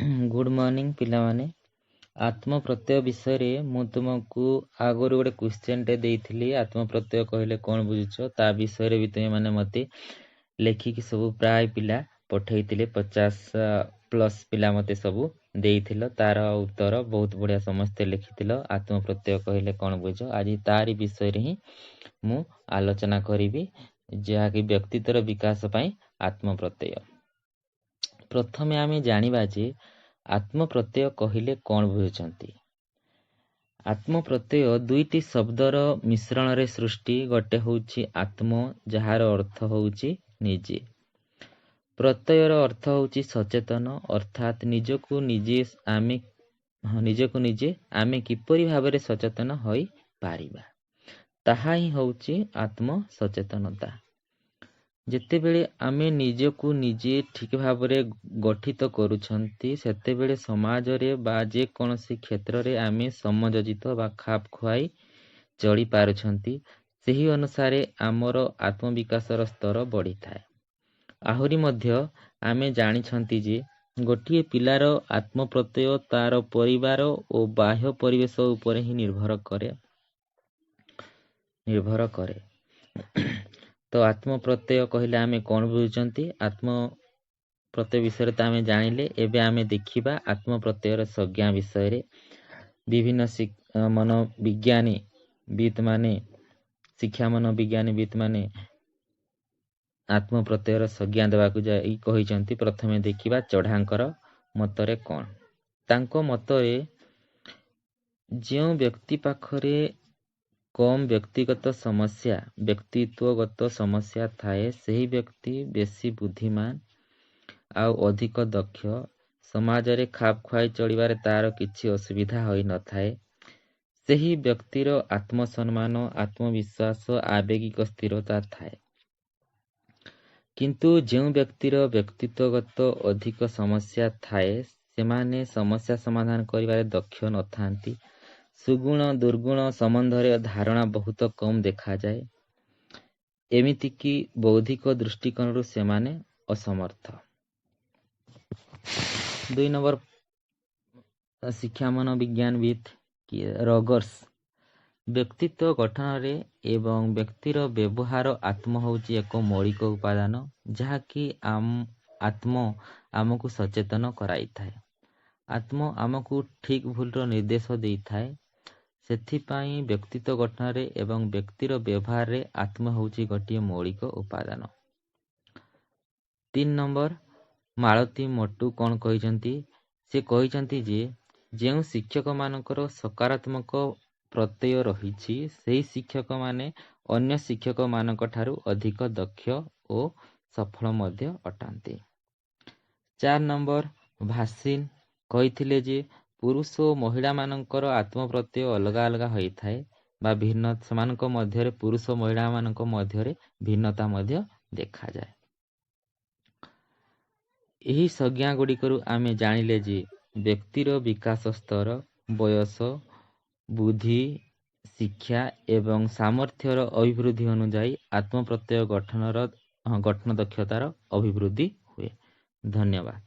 Good morning पिलामाने आत्म प्रत्यय विषय रे मु तुमको आगुरी गोटे क्वेश्चन टे देइथिली आत्म प्रत्यय कहले कौन बुझुछ ता विषय रे भी तुम माने मते लेखिकी सब प्राय पिला पठेइथिले 50 प्लस पिला मते सब देइथिलो तार उत्तर बहुत बढ़िया समस्त लिखिथिलो आत्म प्रत्यय कहले कौन बुझ आज तारी विषय रे ही मु आलोचना करिवि जहा कि व्यक्तित्वर विकास पई आत्म प्रत्यय प्रथमे आमे जानिबा जे आत्म प्रत्यय कहिले कौन बुझुछंती। आत्म प्रत्यय दुईटी शब्दर मिश्रण रे सृष्टि गोटे होउछि आत्म जहार अर्थ होउछि निजे। प्रत्ययर अर्थ होउछि सचेतन अर्थात निजको निजे आमे किपरि भाबरे सचेतन होई पारिबा ताहा ही होउछि आत्म सचेतनता। जेतेबेले आमे निजको निजे ठीक भाबरे गठित करूछंती सेतेबेले समाज रे बा जे कोनोसी क्षेत्र रे आमे समयोजित बा खाप खुआई चली पारुछंती सेही अनुसारे आमर आत्मविकासर स्तर बढ़ी थाए। आहुरी मध्य आमे जानिछंती जे गोटिए पिलार आत्म प्रत्यय तार परिवार ओ बाह्य परिवेश उपरे ही निर्भर करे। तो आत्म प्रत्यय कहले आमे कौन बुझुचंती आत्म प्रत्यय विषय तो आमे जानिले एबे आमे देखिबा आत्म प्रत्ययर संज्ञा विषय रे विभिन्न शिक्षा मनोविज्ञानी माने आत्म प्रत्ययर संज्ञा देबाकू जाई कहिचंती। प्रथमे देखिबा चढ़ांकर मतरे कौन तांको मतरे जेउ व्यक्ति पाखरे कम व्यक्तित्वगत समस्या थाए सही व्यक्ति बेसी बुद्धिमान आउ अधिक दक्ष समाज रे खाप खुआई चढ़िबारे तार किछि असुविधा होई न थाए सही व्यक्तिर आत्मसम्मान आत्मविश्वास आवेगिक स्थिरता थाए। किंतु जेउ व्यक्तिर व्यक्तित्वगत अधिक समस्या थाए सेमाने समस्या समाधान करिबारे दक्ष न थांती सुगुण दुर्गुण संबंधरे धारणा बहुत कम देखा जाए एमिति की बौद्धिक दृष्टिकोण सेमाने असमर्थ। 2 नंबर शिक्षा मनोविज्ञानविद रॉगर्स व्यक्तित्व गठन रे एवं व्यक्तिर व्यवहार आत्म होउची एक मौलिक उपादान जहाँकि आत्म आमको सचेतन कराई थाए। आत्म आमको ठीक भूलर निर्देश देई थाए सेथिपाई व्यक्तित्व गठन रे एवं व्यक्तिर व्यवहार रे आत्म होउची गोटिए मौलिक उपादान। 3 नंबर मालती मोटू कौन कहिचंती से कहिचंती जे जेउ शिक्षक मानकर सकारात्मक प्रत्यय रहिछि सेही शिक्षक माने अन्य शिक्षक मानक ठारू अधिक दक्ष ओ सफल मध्य अटांती। 4 नंबर भासिन कहिथिले जे पुरुष और महिला मानकर आत्म प्रत्यय अलगा अलगा होई थाए बा भिन्न समानक मध्यरे पुरुष और महिला मानक मध्यरे भिन्नता मध्य देखा जाए। एही संज्ञा गुडी करू आमे जानिले जे व्यक्तिर विकास स्तर बयस बुद्धि शिक्षा एवं सामर्थ्यर अभिवृद्धि अनुଯାयी आत्म प्रत्यय गठन दक्षतार अभिवृद्धि हुए। धन्यवाद।